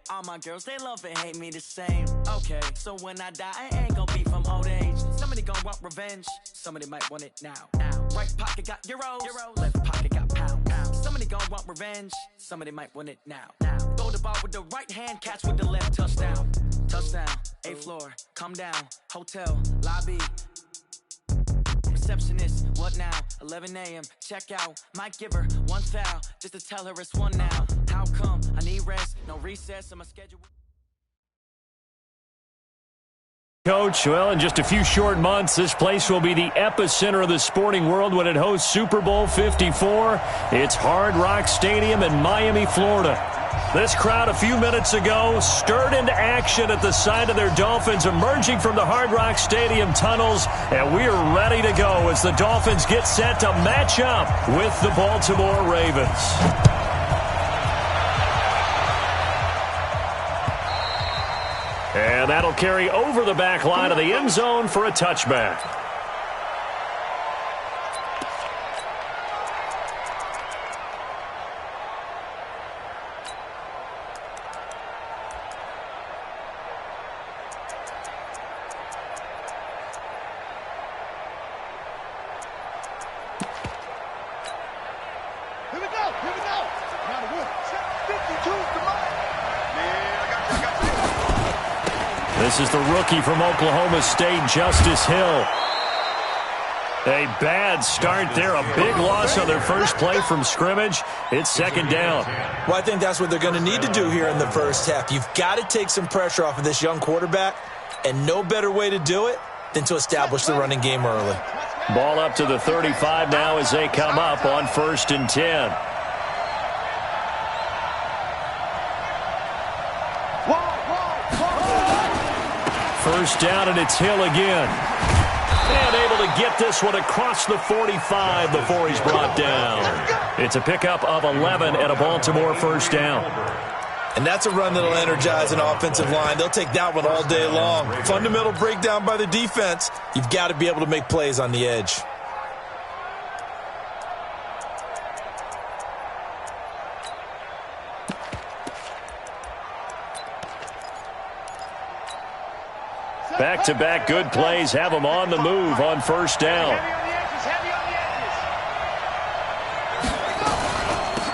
All my girls, they love and hate me the same. Okay, so when I die, I ain't gonna be from old age. Somebody gonna want revenge, somebody might want it now. Right pocket got euros, left pocket got pounds. Somebody gonna want revenge, somebody might want it now. Throw the ball with the right hand, catch with the left, touchdown. Touchdown, 8th floor, come down, hotel, lobby. Receptionist, what now? 11 a.m. check out. Might give her one foul just to tell her it's one now. How come? I need rest, no recess on my schedule. Coach, well, in just a few short months, this place will be the epicenter of the sporting world when it hosts Super Bowl 54. It's Hard Rock Stadium in Miami, Florida. This crowd a few minutes ago stirred into action at the side of their Dolphins emerging from the Hard Rock Stadium tunnels, and we are ready to go as the Dolphins get set to match up with the Baltimore Ravens. And that'll carry over the back line of the end zone for a touchback. This is the rookie from Oklahoma State, Justice Hill. A bad start there, a big loss on their first play from scrimmage. It's second down. Well, I think that's what they're going to need to do here in the first half. You've got to take some pressure off of this young quarterback, and no better way to do it than to establish the running game early. Ball up to the 35 now as they come up on 1st and 10. First down, and it's Hill again. And able to get this one across the 45 before he's brought down. It's a pickup of 11 at a Baltimore first down. And that's a run that'll energize an offensive line. They'll take that one all day long. Fundamental breakdown by the defense. You've got to be able to make plays on the edge. Back-to-back good plays have them on the move on first down.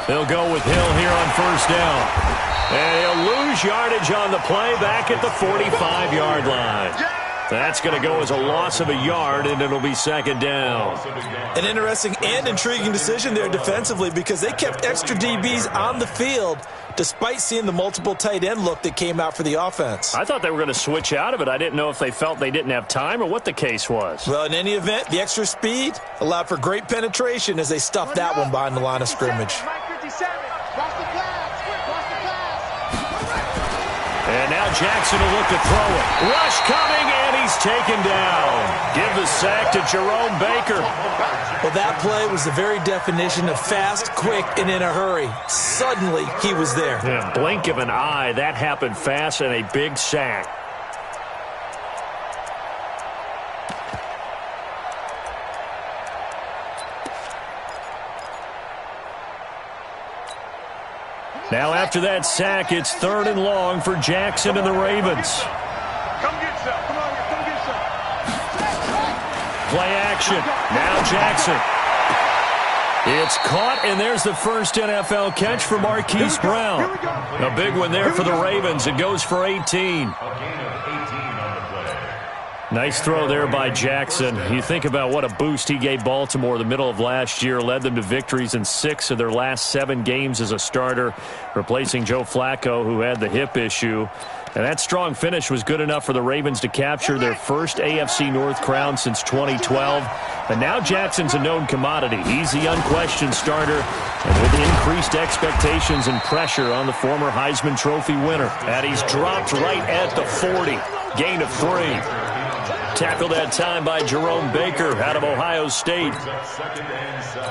They'll go with Hill here on first down. And he'll lose yardage on the play back at the 45-yard line. That's going to go as a loss of a yard, and it'll be second down. An interesting and intriguing decision there defensively because they kept extra DBs on the field despite seeing the multiple tight end look that came out for the offense. I thought they were going to switch out of it. I didn't know if they felt they didn't have time or what the case was. Well, in any event, the extra speed allowed for great penetration as they stuffed that one behind the line of scrimmage. And now Jackson will look to throw it. Rush coming, and he's taken down. Give the sack to Jerome Baker. Well, that play was the very definition of fast, quick, and in a hurry. Suddenly, he was there. Yeah, blink of an eye, that happened fast, and a big sack. Now after that sack, it's 3rd and long for Jackson and the Ravens. Come get some. Come on here. Come get some. Play action. Now Jackson. It's caught, and there's the first NFL catch for Marquise Brown. A big one there for the Ravens. It goes for 18. Nice throw there by Jackson. You think about what a boost he gave Baltimore the middle of last year, led them to victories in 6 of their last 7 games as a starter, replacing Joe Flacco, who had the hip issue. And that strong finish was good enough for the Ravens to capture their first AFC North crown since 2012. And now Jackson's a known commodity. He's the unquestioned starter, and with increased expectations and pressure on the former Heisman Trophy winner. And he's dropped right at the 40. Gain of 3. Tackled that time by Jerome Baker out of Ohio State. 2nd and 7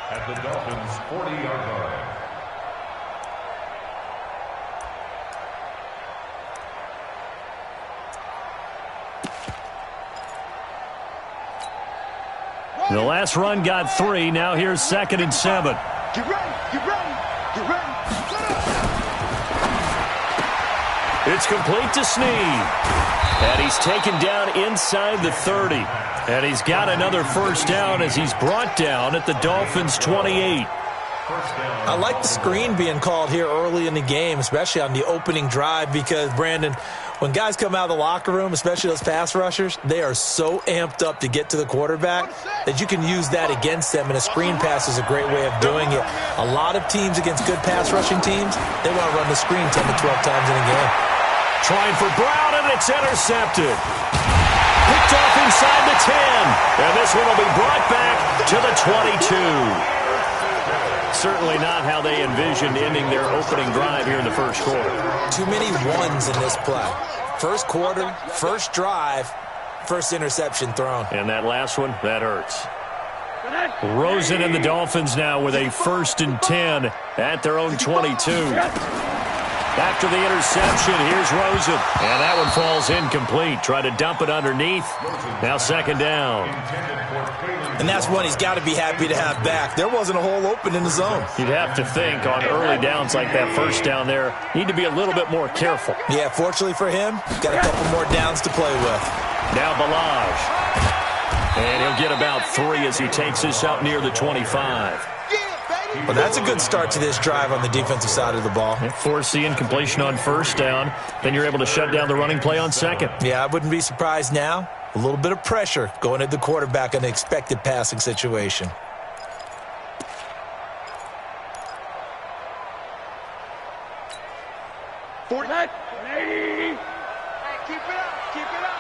at the Dolphins' 40-yard line. The last run got 3. Now here's 2nd and 7. Get ready. Get ready. Get ready. It's complete to Snead. And he's taken down inside the 30. And he's got another first down as he's brought down at the Dolphins' 28. I like the screen being called here early in the game, especially on the opening drive, because, Brandon, when guys come out of the locker room, especially those pass rushers, they are so amped up to get to the quarterback that you can use that against them, and a screen pass is a great way of doing it. A lot of teams against good pass rushing teams, they want to run the screen 10 to 12 times in a game. Trying for Brown, and it's intercepted. Picked off inside the 10, and this one will be brought back to the 22. Certainly not how they envisioned ending their opening drive here in the first quarter. Too many ones in this play. First quarter, first drive, first interception thrown. And that last one, that hurts. Rosen and the Dolphins now with a 1st and 10 at their own 22. After the interception, here's Rosen. And that one falls incomplete. Try to dump it underneath. Now 2nd down. And that's one he's got to be happy to have back. There wasn't a hole open in the zone. You'd have to think on early downs like that first down there, need to be a little bit more careful. Yeah, fortunately for him, got a couple more downs to play with. Now Balaj. And he'll get about 3 as he takes this out near the 25. Well, that's a good start to this drive on the defensive side of the ball. Force the incompletion on 1st down. Then you're able to shut down the running play on 2nd. Yeah, I wouldn't be surprised now. A little bit of pressure going at the quarterback in an expected passing situation. Keep it up. Keep it up.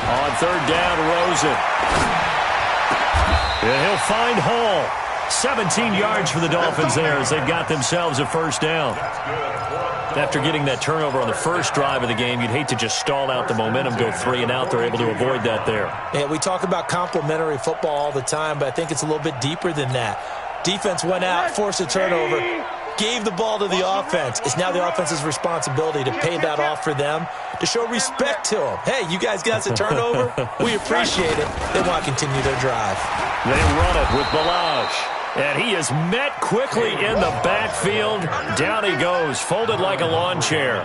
On 3rd down, Rosen. And he'll find Hall. 17 yards for the Dolphins there as they've got themselves a 1st down. After getting that turnover on the first drive of the game, you'd hate to just stall out the momentum, go 3 and out. They're able to avoid that there. Yeah, we talk about complementary football all the time, but I think it's a little bit deeper than that. Defense went out, forced a turnover, gave the ball to the offense. It's now the offense's responsibility to pay that off for them, to show respect to them. Hey, you guys got us a turnover? We appreciate it. They want to continue their drive. They run it with Balaj. And he is met quickly in the backfield. Down he goes, folded like a lawn chair.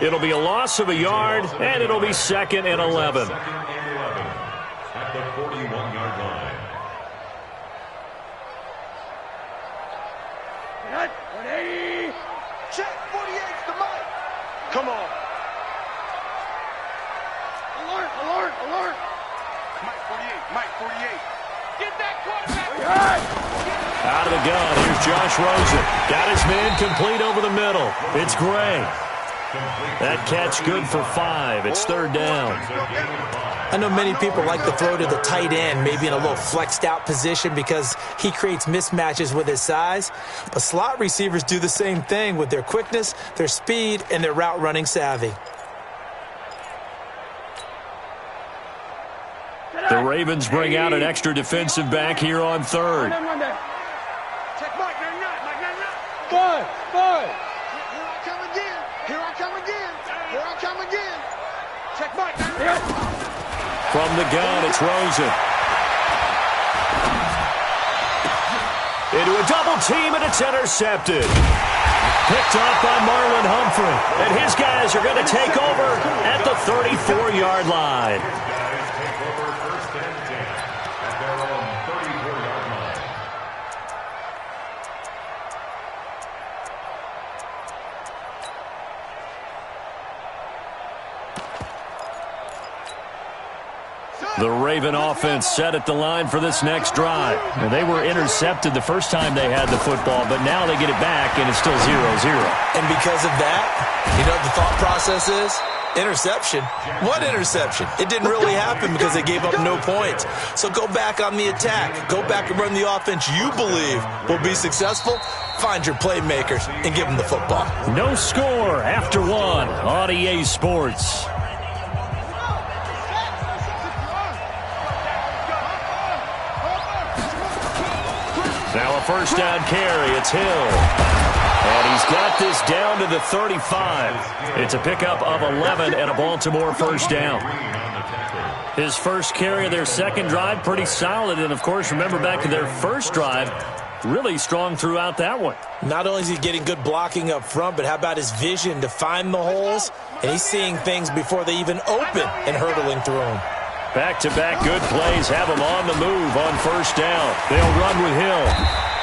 It'll be a loss of a yard, and it'll be 2nd and 11. At the 41-yard line. Check 48's the mic. Come on. Alert, alert, alert. Mike 48, Mike 48. Get that quarterback. Out of the gun, here's Josh Rosen. Got his man complete over the middle. It's Gray. That catch good for 5. It's 3rd down. I know many people like to throw to the tight end, maybe in a little flexed out position because he creates mismatches with his size. But slot receivers do the same thing with their quickness, their speed, and their route running savvy. The Ravens bring out an extra defensive back here on 3rd. Check Mike, no, not. Mike, no, not. Fine. Here I come again. Here I come again. Here I come again. Check Mike, no, not. From the gun, it's Rosen. Into a double team, and it's intercepted. Picked off by Marlon Humphrey. And his guys are going to take over at the 34-yard line. The Raven offense set at the line for this next drive. And they were intercepted the first time they had the football, but now they get it back, and it's still 0-0. And because of that, you know what the thought process is? Interception. What interception? It didn't really happen because they gave up no points. So go back on the attack. Go back and run the offense you believe will be successful. Find your playmakers and give them the football. No score after 1 on EA Sports. Now a first down carry. It's Hill. And he's got this down to the 35. It's a pickup of 11 and a Baltimore first down. His first carry of their second drive, pretty solid. And, of course, remember back to their first drive, really strong throughout that one. Not only is he getting good blocking up front, but how about his vision to find the holes? And he's seeing things before they even open and hurdling through them. Back-to-back good plays have him on the move on first down. They'll run with Hill.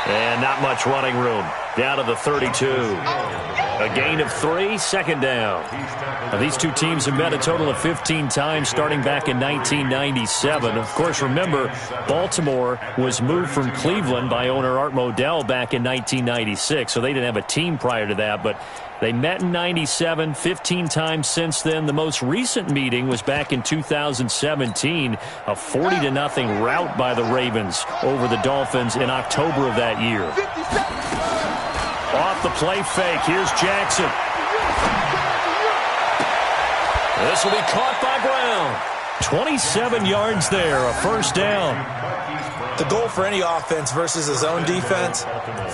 And not much running room. Down to the 32. A gain of 3, second down. Now, these two teams have met a total of 15 times starting back in 1997. Of course, remember, Baltimore was moved from Cleveland by owner Art Modell back in 1996, so they didn't have a team prior to that, but they met in 97, 15 times since then. The most recent meeting was back in 2017, a 40-0 rout by the Ravens over the Dolphins in October of that year. Off the play fake, here's Jackson. This will be caught by Brown. 27 yards there, a first down. The goal for any offense versus his own defense,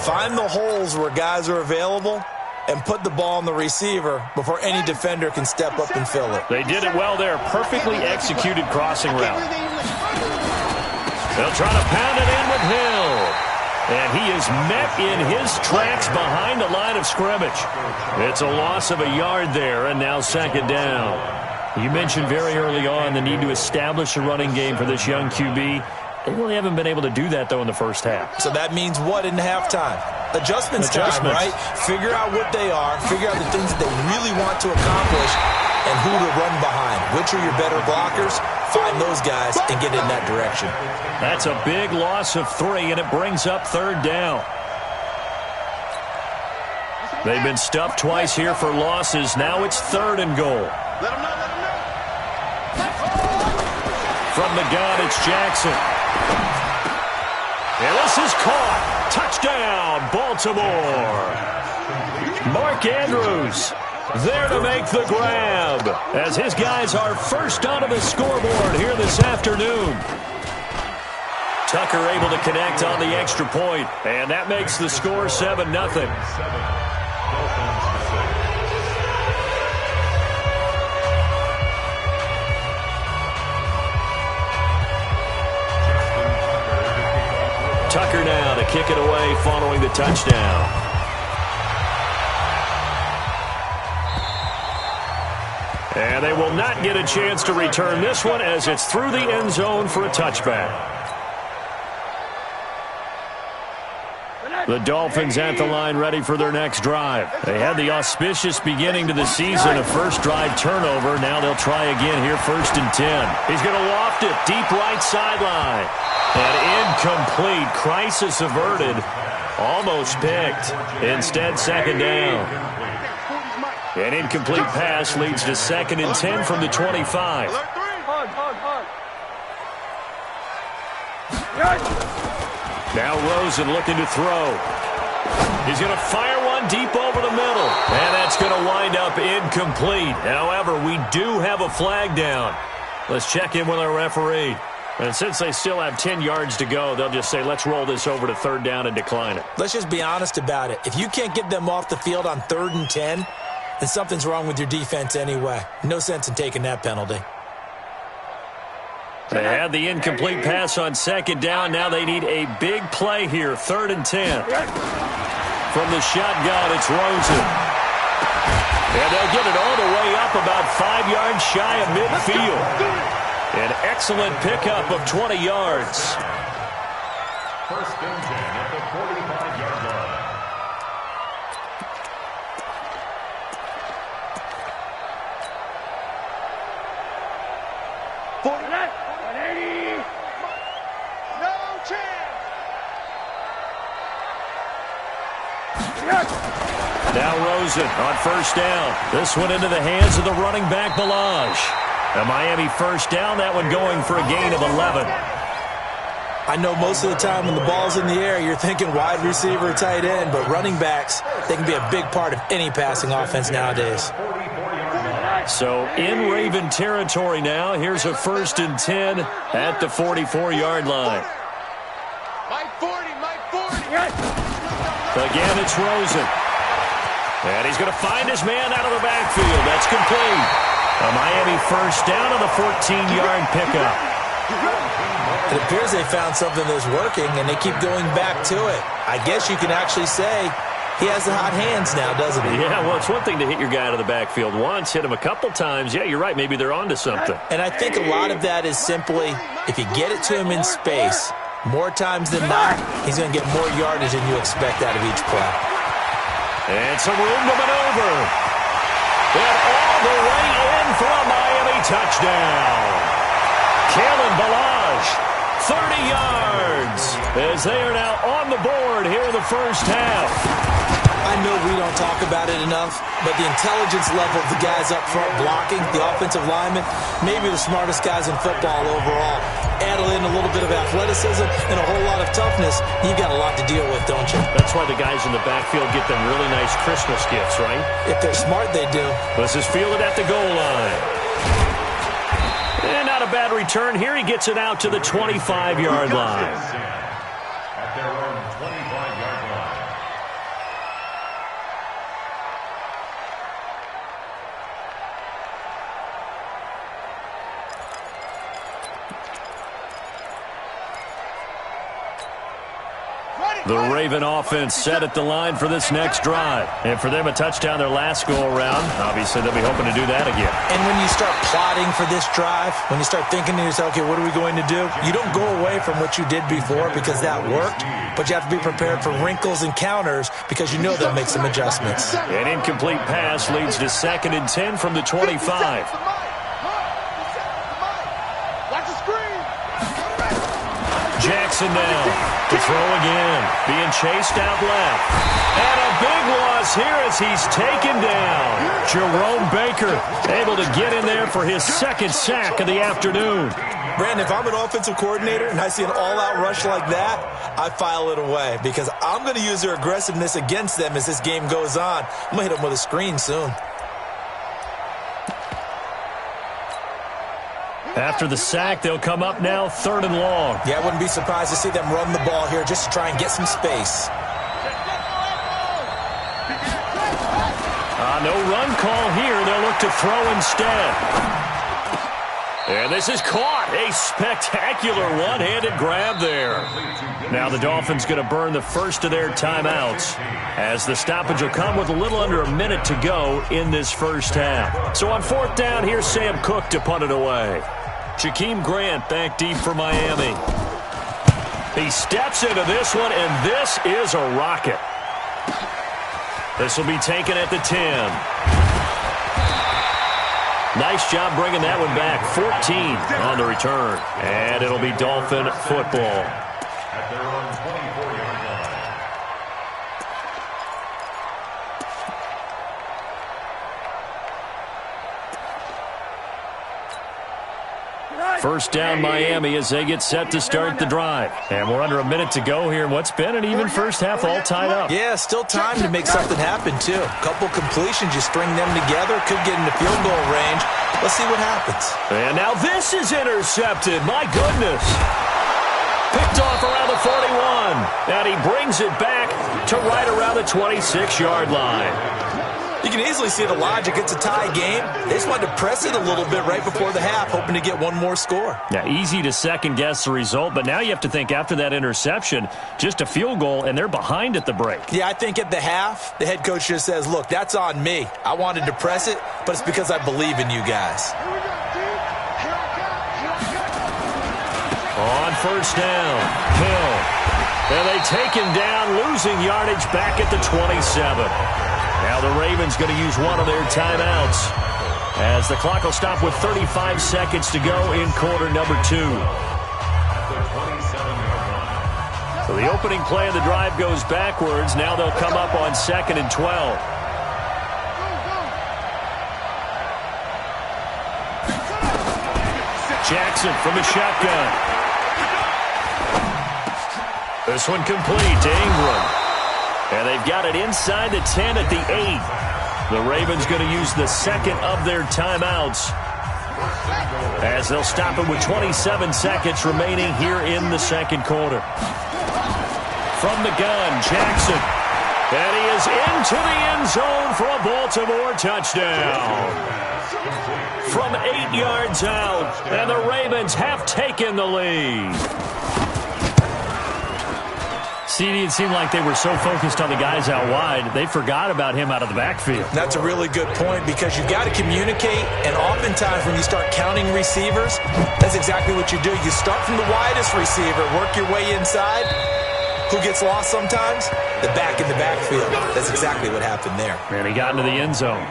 find the holes where guys are available and put the ball on the receiver before any defender can step up and fill it. They did it well there. Perfectly executed crossing route. They'll try to pound it in with Hill. And he is met in his tracks behind the line of scrimmage. It's a loss of a yard there, and now second down. You mentioned very early on the need to establish a running game for this young QB. They really haven't been able to do that, though, in the first half. So that means what in halftime? Adjustments time, right? Figure out what they are, figure out the things that they really want to accomplish, and who to run behind. Which are your better blockers? Find those guys and get in that direction. That's a big loss of 3, and it brings up third down. They've been stuffed twice here for losses. Now it's 3rd and goal. From the gun, it's Jackson. And this is caught. Touchdown, Baltimore. Mark Andrews there to make the grab as his guys are first onto the scoreboard here this afternoon. Tucker able to connect on the extra point, and that makes the score 7-0. Tucker now to kick it away following the touchdown. And they will not get a chance to return this one as it's through the end zone for a touchback. The Dolphins at the line ready for their next drive. They had the auspicious beginning to the season, a first drive turnover. Now they'll try again here, 1st and 10. He's going to loft it, deep right sideline. And incomplete, crisis averted, almost picked. Instead, second down. An incomplete pass leads to 2nd and 10 from the 25. Now Rosen looking to throw. He's going to fire one deep over the middle. And that's going to wind up incomplete. However, we do have a flag down. Let's check in with our referee. And since they still have 10 yards to go, they'll just say, let's roll this over to 3rd down and decline it. Let's just be honest about it. If you can't get them off the field on 3rd and 10, then something's wrong with your defense anyway. No sense in taking that penalty. They had the incomplete pass on 2nd down. Now they need a big play here, 3rd and 10. From the shotgun, it's Rosen. And they'll get it all the way up about 5 yards shy of midfield. An excellent pickup of 20 yards. 1st and 10 at the 45-yard line. Now Rosen on 1st down. This one into the hands of the running back, Balaj. A Miami 1st down, that one going for a gain of 11. I know most of the time when the ball's in the air, you're thinking wide receiver, tight end, but running backs, they can be a big part of any passing offense nowadays. So in Raven territory now, here's a 1st and 10 at the 44-yard line. Mike 40, Mike 40. Again, it's Rosen. And he's going to find his man out of the backfield. That's complete. A Miami 1st down on the 14-yard pickup. It appears they found something that's working, and they keep going back to it. I guess you can actually say he has the hot hands now, doesn't he? Yeah, well, it's one thing to hit your guy out of the backfield once, hit him a couple times. Yeah, you're right. Maybe they're onto something. And I think a lot of that is simply if you get it to him in space, more times than not, he's going to get more yardage than you expect out of each play. And some room to maneuver. And all the way in for a Miami touchdown. Kalen Ballage, 30 yards, as they are now on the board here in the first half. I know we don't talk about it enough, but the intelligence level of the guys up front blocking, the offensive linemen, maybe the smartest guys in football overall. Add in a little bit of athleticism and a whole lot of toughness, you got a lot to deal with, don't you? That's why the guys in the backfield get them really nice Christmas gifts, right? If they're smart, they do. Let's just feel it at the goal line. And not a bad return here. He gets it out to the 25-yard line. At their own 25-yard line. The Raven offense set at the line for this next drive. And for them, a touchdown their last go-around. Obviously, they'll be hoping to do that again. And when you start plotting for this drive, when you start thinking to yourself, okay, what are we going to do? You don't go away from what you did before because that worked, but you have to be prepared for wrinkles and counters because you know they'll make some adjustments. An incomplete pass leads to 2nd and 10 from the 25. Jackson now to throw again. Being chased out left. And a big loss here as he's taken down. Jerome Baker able to get in there for his 2nd sack of the afternoon. Brandon, if I'm an offensive coordinator and I see an all-out rush like that, I file it away because I'm going to use their aggressiveness against them as this game goes on. I'm going to hit them with a screen soon. After the sack, they'll come up now 3rd and long. Yeah, I wouldn't be surprised to see them run the ball here just to try and get some space. No run call here. They'll look to throw instead. And this is caught. A spectacular one-handed grab there. Now the Dolphins going to burn the first of their timeouts as the stoppage will come with a little under a minute to go in this first half. So on 4th down, here's Sam Cook to punt it away. Jakeem Grant back deep for Miami. He steps into this one, and this is a rocket. This will be taken at the 10. Nice job bringing that one back. 14 on the return. And it'll be Dolphin football. At their own 24-yard line. First down Miami as they get set to start the drive. And we're under a minute to go here in what's been an even first half all tied up. Yeah, still time to make something happen, too. A couple completions, you string them together, could get into field goal range. Let's see what happens. And now this is intercepted. My goodness. Picked off around the 41. And he brings it back to right around the 26-yard line. You can easily see the logic. It's a tie game. They just wanted to press it a little bit right before the half, hoping to get one more score. Yeah, easy to second-guess the result, but now you have to think after that interception, just a field goal, and they're behind at the break. Yeah, I think at the half, the head coach just says, look, that's on me. I wanted to press it, but it's because I believe in you guys. On first down, Hill. And they take him down, losing yardage back at the 27. Now the Ravens going to use one of their timeouts as the clock will stop with 35 seconds to go in quarter number 2. So the opening play of the drive goes backwards. Now they'll come up on 2nd and 12. Jackson from the shotgun. This one complete to Ingram. And they've got it inside the 10 at the 8. The Ravens going to use the second of their timeouts as they'll stop it with 27 seconds remaining here in the second quarter. From the gun, Jackson. And he is into the end end zone for a Baltimore touchdown. From 8 yards out, and the Ravens have taken the lead. CD, it seemed like they were so focused on the guys out wide, they forgot about him out of the backfield. That's a really good point because you've got to communicate, and oftentimes when you start counting receivers, that's exactly what you do. You start from the widest receiver, work your way inside. Who gets lost sometimes? The back in the backfield. That's exactly what happened there. And he got into the end zone.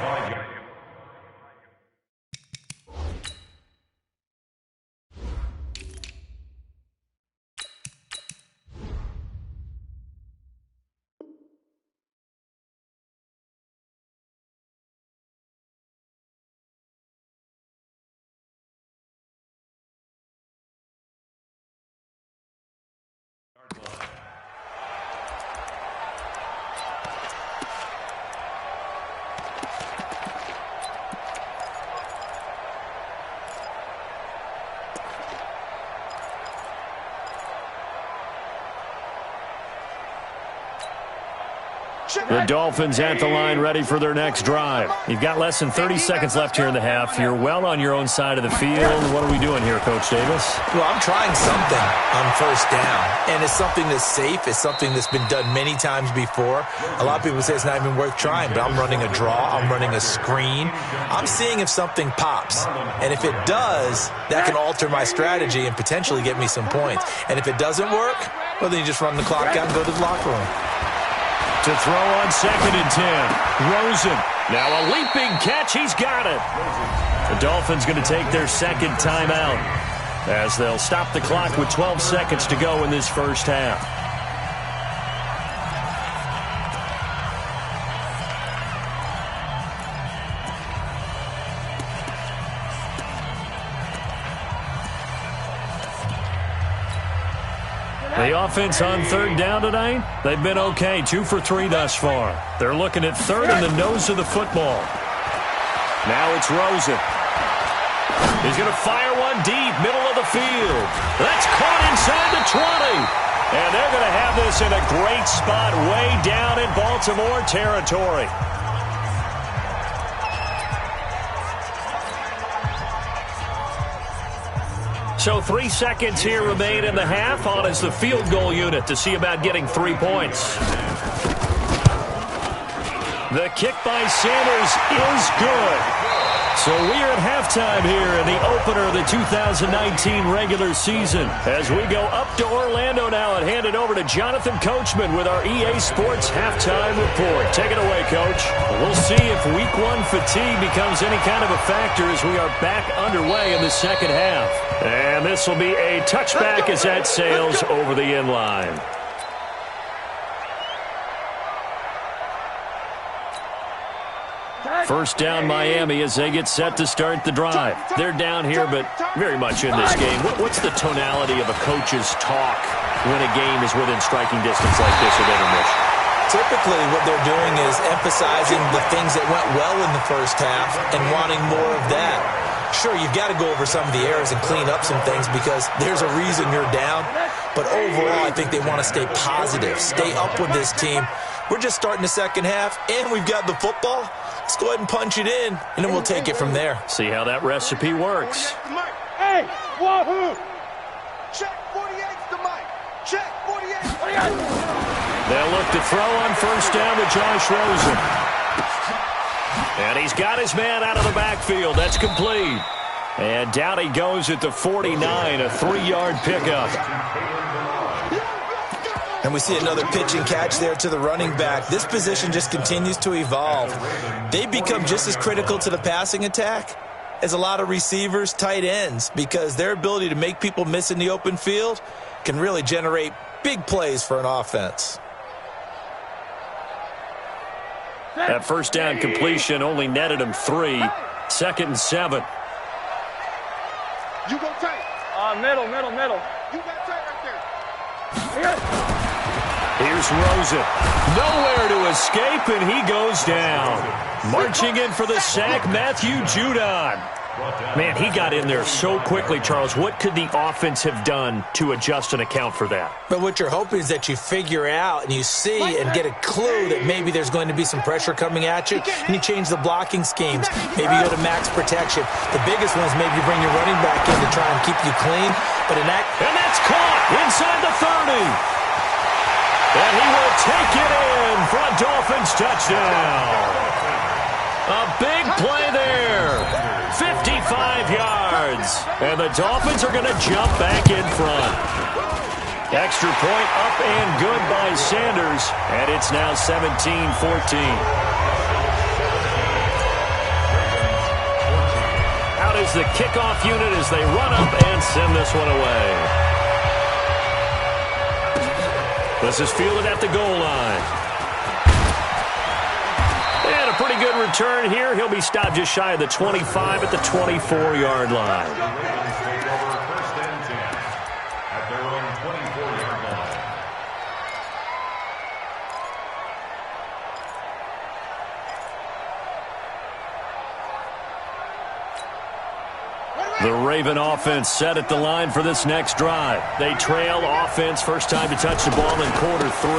The Dolphins at the line ready for their next drive. You've got less than 30 seconds left here in the half. You're well on your own side of the field. What are we doing here, Coach Davis? Well, I'm trying something on first down, and it's something that's safe. It's something that's been done many times before. A lot of people say it's not even worth trying, but I'm running a draw. I'm running a screen. I'm seeing if something pops, and if it does, that can alter my strategy and potentially get me some points. And if it doesn't work, well, then you just run the clock out and go to the locker room. To throw on 2nd and 10. Rosen. Now a leaping catch. He's got it. The Dolphins going to take their second timeout as they'll stop the clock with 12 seconds to go in this first half. The offense on 3rd down tonight, they've been okay, 2 for 3 thus far. They're looking at 3rd in the nose of the football. Now it's Rosen. He's going to fire one deep, middle of the field. That's caught inside the 20. And they're going to have this in a great spot way down in Baltimore territory. So 3 seconds here remain in the half. On is the field goal unit to see about getting 3 points. The kick by Sanders is good. So we are at halftime here in the opener of the 2019 regular season. As we go up to Orlando now and hand it over to Jonathan Coachman with our EA Sports halftime report. Take it away, Coach. We'll see if Week 1 fatigue becomes any kind of a factor as we are back underway in the second half. And this will be a touchback as that sails over the end line. First down Miami as they get set to start the drive. They're down here, but very much in this game. What's the tonality of a coach's talk when a game is within striking distance like this at intermission? Typically, what they're doing is emphasizing the things that went well in the first half and wanting more of that. Sure, you've got to go over some of the errors and clean up some things because there's a reason you're down. But overall, I think they want to stay positive, stay up with this team. We're just starting the second half, and we've got the football. Let's go ahead and punch it in, and then we'll take it from there. See how that recipe works. Hey, wahoo! Check 48's the mic. Check 48. They'll look to throw on first down with Josh Rosen. And he's got his man out of the backfield. That's complete. And down he goes at the 49, a 3-yard pickup. And we see another pitch and catch there to the running back. This position just continues to evolve. They become just as critical to the passing attack as a lot of receivers, tight ends, because their ability to make people miss in the open field can really generate big plays for an offense. That first down completion only netted him 3. 2nd and 7. You go tight. Middle. You got tight right there. Here's Rosen. Nowhere to escape, and he goes down. Marching in for the sack, Matthew Judon. Man, he got in there so quickly, Charles. What could the offense have done to adjust and account for that? But what you're hoping is that you figure out and you see and get a clue that maybe there's going to be some pressure coming at you, and you change the blocking schemes. Maybe you go to max protection. The biggest one is maybe you bring your running back in to try and keep you clean. But and that's caught inside the 30. And he will take it in for a Dolphins touchdown. A big play there. 55 yards. And the Dolphins are going to jump back in front. Extra point up and good by Sanders. And it's now 17-14. Out is the kickoff unit as they run up and send this one away. This is fielded at the goal line. And a pretty good return here. He'll be stopped just shy of the 25 at the 24-yard line. First and 10 at their own 24-yard line. The Raven offense set at the line for this next drive. They trail offense, first time to touch the ball in quarter 3,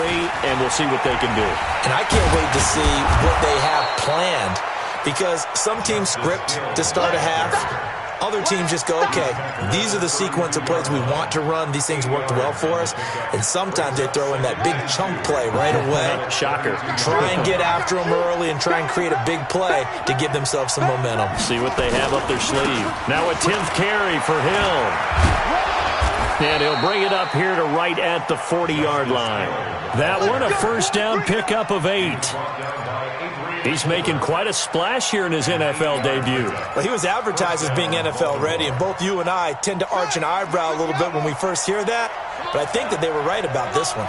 and we'll see what they can do. And I can't wait to see what they have planned, because some teams script to start a half. Other teams just go, okay, these are the sequence of plays we want to run. These things worked well for us. And sometimes they throw in that big chunk play right away. Shocker. Try and get after them early and try and create a big play to give themselves some momentum. See what they have up their sleeve. Now a 10th carry for Hill. And he'll bring it up here to right at the 40-yard line. That one a first down pickup of 8. He's making quite a splash here in his NFL debut. Well, he was advertised as being NFL ready, and both you and I tend to arch an eyebrow a little bit when we first hear that. But I think that they were right about this one.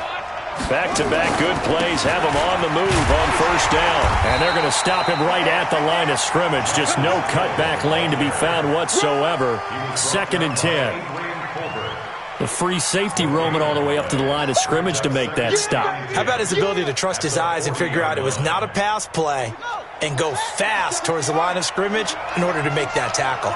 Back-to-back good plays have him on the move on first down. And they're going to stop him right at the line of scrimmage. Just no cutback lane to be found whatsoever. 2nd and 10. The free safety roaming all the way up to the line of scrimmage to make that stop. How about his ability to trust his eyes and figure out it was not a pass play and go fast towards the line of scrimmage in order to make that tackle?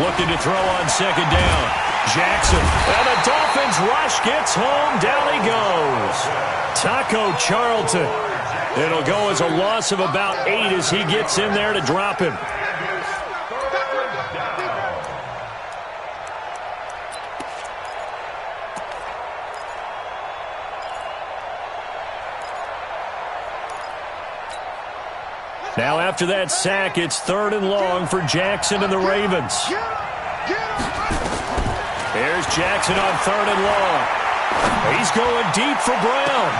Looking to throw on 2nd down. Jackson. And the Dolphins rush gets home. Down he goes. Taco Charlton. It'll go as a loss of about 8 as he gets in there to drop him. Now after that sack, it's 3rd and long for Jackson and the Ravens. There's Jackson on 3rd and long. He's going deep for Brown.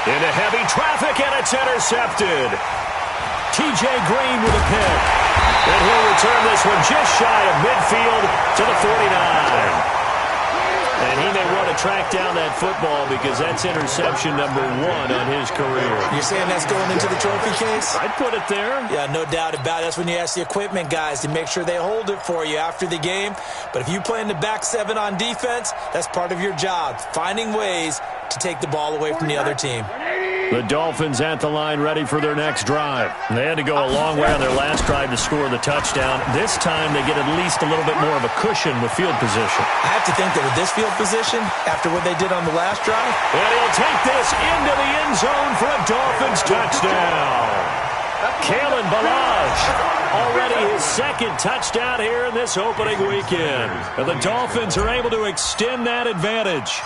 Into heavy traffic, and it's intercepted. T.J. Green with a pick. And he'll return this one just shy of midfield to the 49. And he may want to track down that football because that's interception number 1 on his career. You're saying that's going into the trophy case? I'd put it there. Yeah, no doubt about it. That's when you ask the equipment guys to make sure they hold it for you after the game. But if you play in the back 7 on defense, that's part of your job, finding ways to take the ball away from the other team. The Dolphins at the line ready for their next drive. They had to go a long way on their last drive to score the touchdown. This time they get at least a little bit more of a cushion with field position. I have to think that with this field position, after what they did on the last drive, and he'll take this into the end zone for a Dolphins touchdown. Kalen Ballage, already his 2nd touchdown here in this opening weekend. And the Dolphins are able to extend that advantage.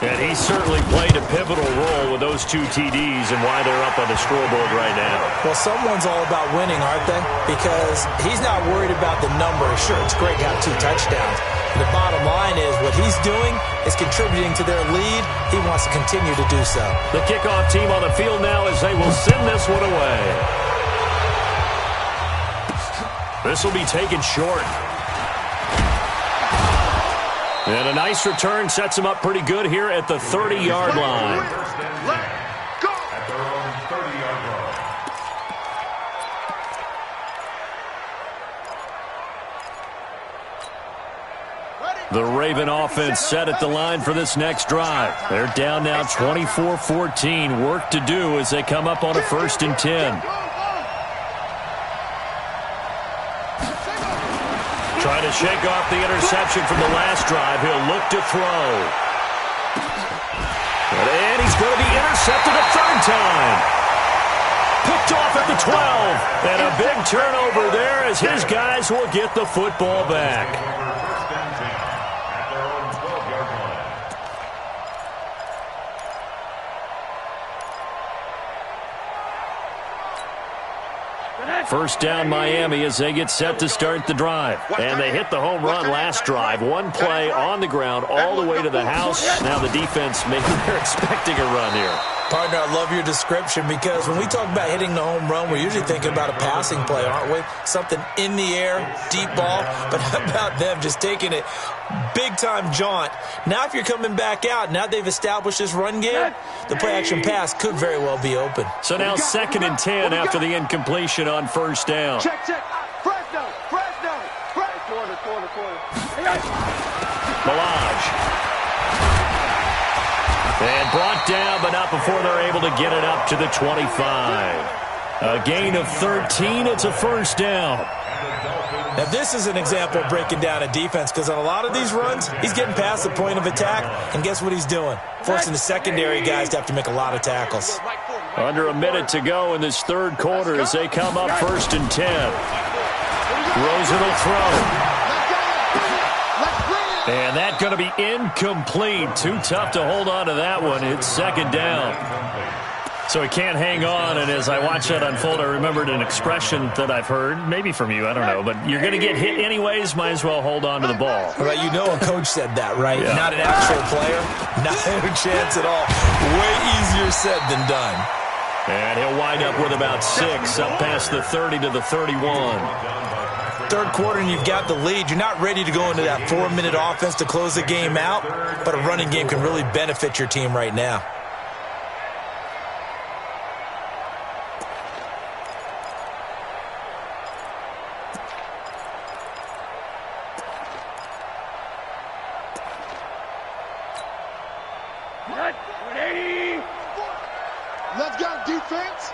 And he certainly played a pivotal role with those 2 TDs and why they're up on the scoreboard right now. Well, someone's all about winning, aren't they? Because he's not worried about the number. Sure, it's great to have 2 touchdowns. The bottom line is what he's doing is contributing to their lead. He wants to continue to do so. The kickoff team on the field now as they will send this one away. This will be taken short. And a nice return sets him up pretty good here at the 30-yard line. Go! At their own 30-yard line. Ready? The Raven offense set at the line for this next drive. They're down now 24-14. Work to do as they come up on a 1st and 10. Trying to shake off the interception from the last drive. He'll look to throw. And he's going to be intercepted a 3rd time. Picked off at the 12. And a big turnover there as his guys will get the football back. First down Miami as they get set to start the drive. And they hit the home run last drive. One play on the ground all the way to the house. Now the defense, maybe they're expecting a run here. Partner, I love your description because when we talk about hitting the home run, we're usually thinking about a passing play, aren't we? Something in the air, deep ball. But how about them just taking it big-time jaunt? Now if you're coming back out, now they've established this run game, the play-action pass could very well be open. So now 2nd and 10 after the incompletion on 1st down. Check. Fresno. Milage. And brought down, but not before they're able to get it up to the 25. A gain of 13. It's a 1st down. Now, this is an example of breaking down a defense because on a lot of these runs, he's getting past the point of attack, and guess what he's doing? Forcing the secondary guys to have to make a lot of tackles. Under a minute to go in this 3rd quarter as they come up 1st and 10. Rosen will throw. And that's going to be incomplete. Too tough to hold on to that one. It's 2nd down. So he can't hang on, and as I watch that unfold, I remembered an expression that I've heard, maybe from you, I don't know, but you're going to get hit anyways, might as well hold on to the ball. Right, you know a coach said that, right? Yeah. Not an actual player, not a chance at all. Way easier said than done. And he'll wind up with about 6, up past the 30 to the 31. 3rd quarter and you've got the lead. You're not ready to go into that 4-minute offense to close the game out, but a running game can really benefit your team right now. Let's go, defense.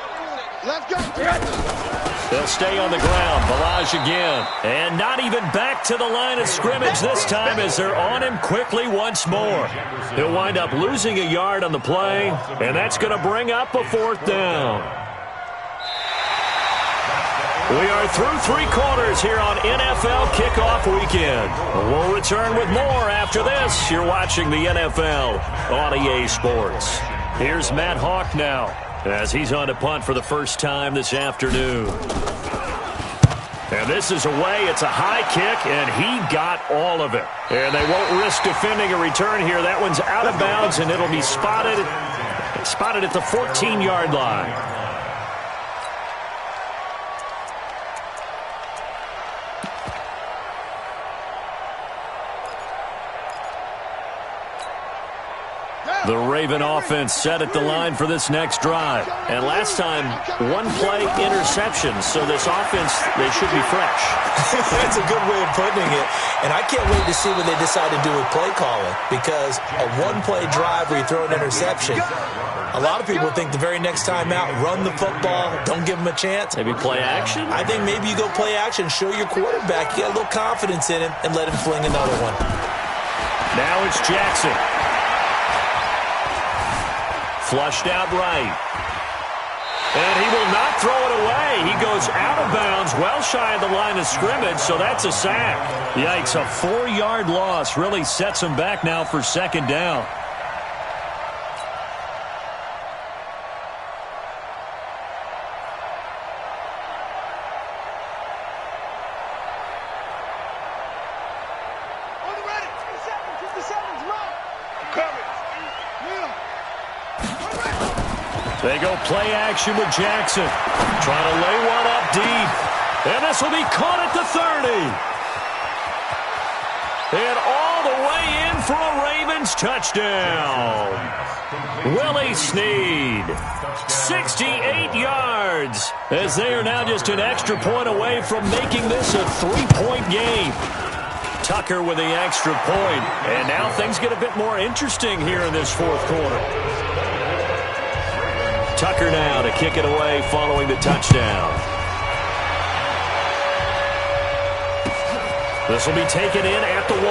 Let's go, defense. They'll stay on the ground. Milage again. And not even back to the line of scrimmage this time as they're on him quickly once more. He'll wind up losing a yard on the play, and that's going to bring up a 4th down. We are through 3 quarters here on NFL Kickoff Weekend. We'll return with more after this. You're watching the NFL on EA Sports. Here's Matt Hawk now as he's on to punt for the first time this afternoon. And this is away. It's a high kick, and he got all of it. And they won't risk defending a return here. That one's out of bounds, and it'll be spotted at the 14-yard line. The Raven offense set at the line for this next drive. And last time, 1-play interception. So this offense, they should be fresh. That's a good way of putting it. And I can't wait to see what they decide to do with play calling. Because a 1-play drive where you throw an interception, a lot of people think the very next time out, run the football, don't give them a chance. Maybe play action? I think maybe you go play action, show your quarterback, you got a little confidence in him, and let him fling another one. Now it's Jackson. Flushed out right. And he will not throw it away. He goes out of bounds, well shy of the line of scrimmage, so that's a sack. Yikes, a 4-yard loss really sets him back now for 2nd down. They go play action with Jackson. Trying to lay one up deep. And this will be caught at the 30. And all the way in for a Ravens touchdown. Willie Snead, 68 yards, as they are now just an extra point away from making this a 3-point game. Tucker with the extra point. And now things get a bit more interesting here in this fourth quarter. Tucker now to kick it away following the touchdown. This will be taken in at the 1.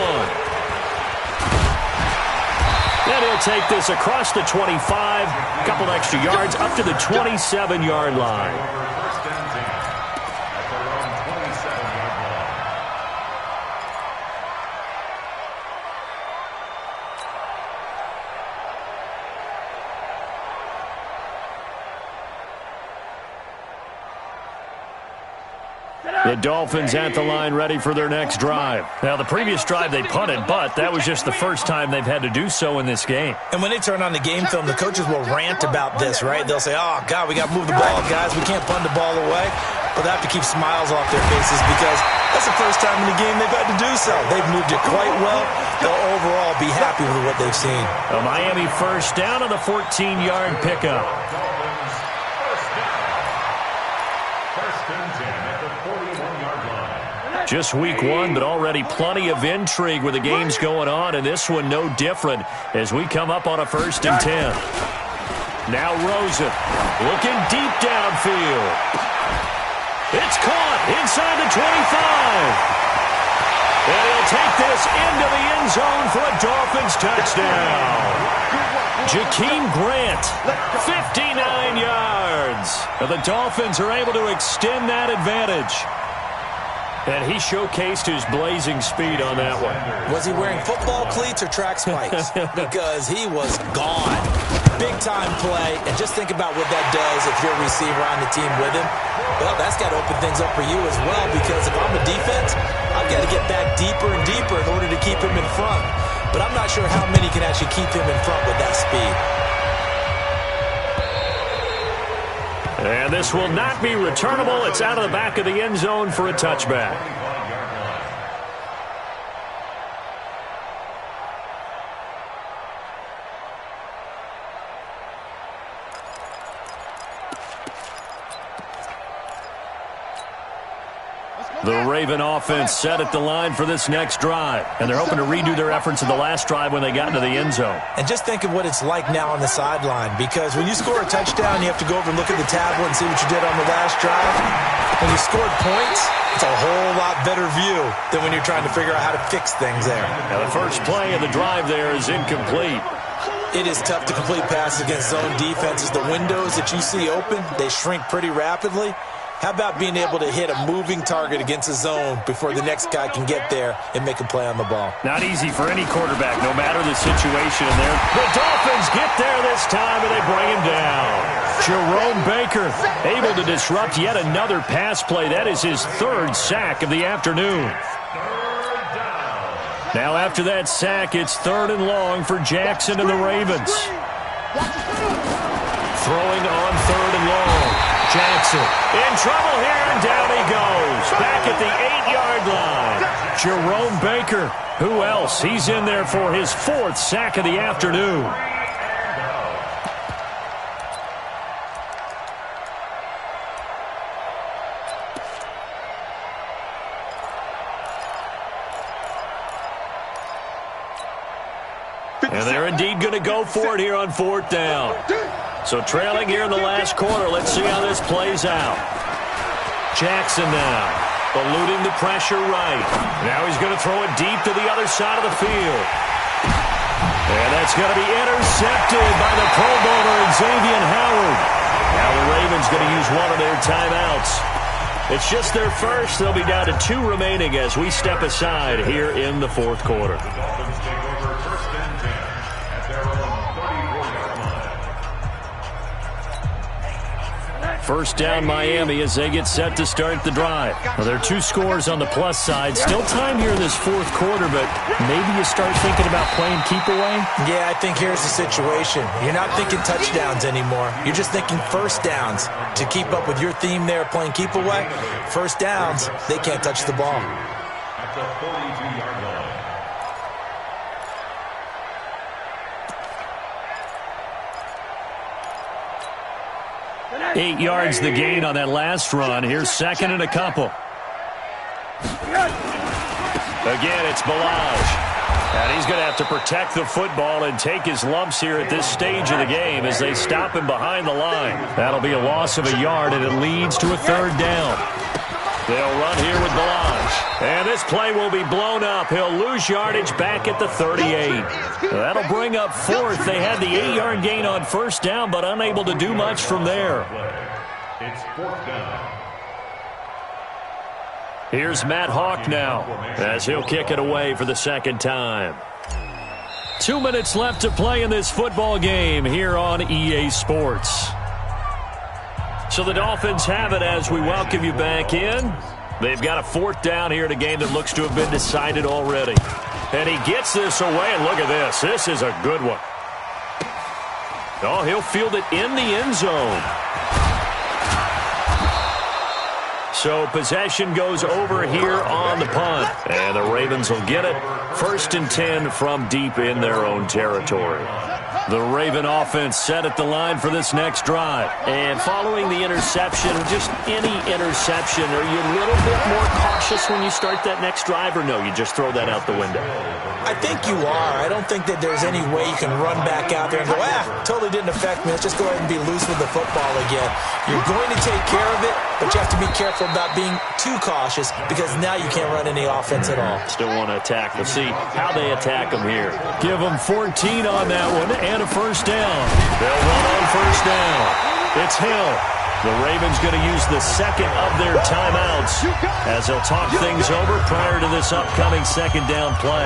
And he'll take this across the 25, a couple extra yards up to the 27-yard line. The Dolphins at the line ready for their next drive. Now, the previous drive they punted, but that was just the first time they've had to do so in this game. And when they turn on the game film, the coaches will rant about this, right? They'll say, oh, God, we got to move the ball, guys. We can't punt the ball away. But they have to keep smiles off their faces because that's the first time in the game they've had to do so. They've moved it quite well. They'll overall be happy with what they've seen. A Miami first down on the 14-yard pickup. Just week 1, but already plenty of intrigue with the games going on, and this one no different as we come up on a 1st and 10. Now Rosen looking deep downfield. It's caught inside the 25. And he'll take this into the end zone for a Dolphins touchdown. Jakeem Grant, 59 yards. The Dolphins are able to extend that advantage. And he showcased his blazing speed on that one. Was he wearing football cleats or track spikes? Because he was gone. Big-time play. And just think about what that does if you're a receiver on the team with him. Well, that's got to open things up for you as well, because if I'm a defense, I've got to get back deeper and deeper in order to keep him in front. But I'm not sure how many can actually keep him in front with that speed. And this will not be returnable. It's out of the back of the end zone for a touchback. The Raven offense set at the line for this next drive. And they're hoping to redo their efforts in the last drive when they got into the end zone. And just think of what it's like now on the sideline. Because when you score a touchdown, you have to go over and look at the tablet and see what you did on the last drive. When you scored points, it's a whole lot better view than when you're trying to figure out how to fix things there. Now the first play of the drive there is incomplete. It is tough to complete passes against zone defenses. The windows that you see open, they shrink pretty rapidly. How about being able to hit a moving target against a zone before the next guy can get there and make a play on the ball? Not easy for any quarterback, no matter the situation in there. The Dolphins get there this time, and they bring him down. Jerome Baker able to disrupt yet another pass play. That is his 3rd sack of the afternoon. Now after that sack, it's 3rd and long for Jackson and the Ravens. Throwing on 3rd and long. Jackson in trouble here, and down he goes. Back at the 8-yard line. Jerome Baker. Who else? He's in there for his 4th sack of the afternoon. And they're indeed going to go for it here on 4th down. So trailing here in the last quarter. Let's see how this plays out. Jackson now, eluding the pressure right. Now he's going to throw it deep to the other side of the field. And that's going to be intercepted by the Pro Bowler Xavier Howard. Now the Ravens going to use one of their timeouts. It's just their first. They'll be down to 2 remaining as we step aside here in the 4th quarter. First down Miami as they get set to start the drive. Well, there are 2 scores on the plus side. Still time here in this 4th quarter, but maybe you start thinking about playing keep away? Yeah, I think here's the situation. You're not thinking touchdowns anymore. You're just thinking first downs. To keep up with your theme there, playing keep away, first downs, they can't touch the ball. At the 42-yard line. 8 yards the gain on that last run. Here's 2nd and a couple. Again, it's Balaj. And he's going to have to protect the football and take his lumps here at this stage of the game as they stop him behind the line. That'll be a loss of a yard, and it leads to a third down. They'll run here with Balaj. And this play will be blown up. He'll lose yardage back at the 38. That'll bring up fourth. They had the 8-yard gain on first down, but unable to do much from there. It's fourth down. Here's Matt Hawk now as he'll kick it away for the second time. 2 minutes left to play in this football game here on EA Sports. So the Dolphins have it as we welcome you back in. They've got a fourth down here in a game that looks to have been decided already. And he gets this away, and look at this. This is a good one. Oh, he'll field it in the end zone. So possession goes over here on the punt. And the Ravens will get it. 1st and 10 from deep in their own territory. The Raven offense set at the line for this next drive. And following the interception, just any interception, are you a little bit more cautious when you start that next drive, or no, you just throw that out the window? I think you are. I don't think that there's any way you can run back out there and go, totally didn't affect me. Let's just go ahead and be loose with the football again. You're going to take care of it, but you have to be careful about being too cautious because now you can't run any offense at all. Still want to attack. We'll see how they attack them here. Give them 14 on that one and a first down. They'll run on first down. It's Hill. The Ravens going to use the second of their timeouts as they'll talk things over prior to this upcoming second down play.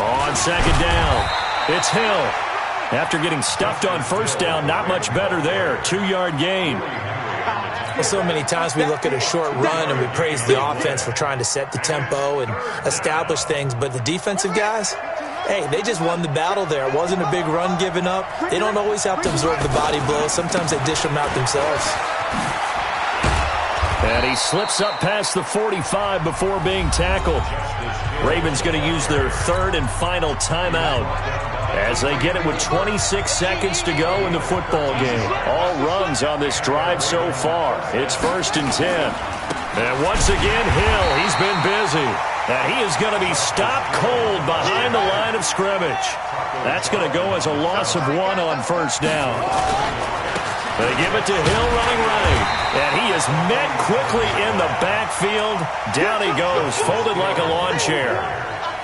On second down, it's Hill. After getting stuffed on first down, not much better there. 2-yard gain. Well, so many times we look at a short run and we praise the offense for trying to set the tempo and establish things, but the defensive guys, hey, they just won the battle there. It wasn't a big run given up. They don't always have to absorb the body blows. Sometimes they dish them out themselves. And he slips up past the 45 before being tackled. Ravens going to use their third and final timeout as they get it with 26 seconds to go in the football game. All runs on this drive so far. It's 1st and 10. And once again, Hill, he's been busy. And he is going to be stopped cold behind the line of scrimmage. That's going to go as a loss of 1 on first down. They give it to Hill running right. And he is met quickly in the backfield. Down he goes, folded like a lawn chair.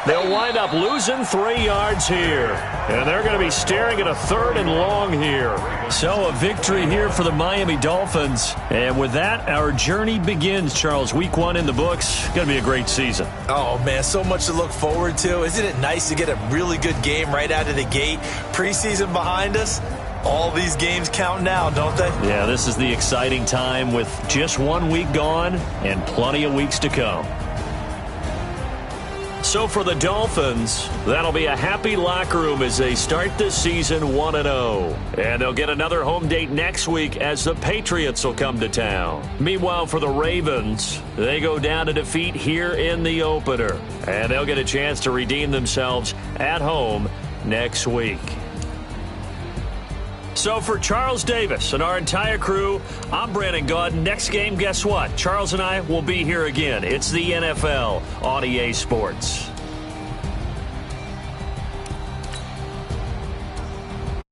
They'll wind up losing 3 yards here. And they're going to be staring at a 3rd and long here. So a victory here for the Miami Dolphins. And with that, our journey begins, Charles. Week 1 in the books. Going to be a great season. Oh, man, so much to look forward to. Isn't it nice to get a really good game right out of the gate? Preseason behind us. All these games count now, don't they? Yeah, this is the exciting time with just 1 week gone and plenty of weeks to come. So for the Dolphins, that'll be a happy locker room as they start this season 1-0. And they'll get another home date next week as the Patriots will come to town. Meanwhile, for the Ravens, they go down to defeat here in the opener. And they'll get a chance to redeem themselves at home next week. So for Charles Davis and our entire crew, I'm Brandon Gaudin. Next game, guess what? Charles and I will be here again. It's the NFL on EA Sports.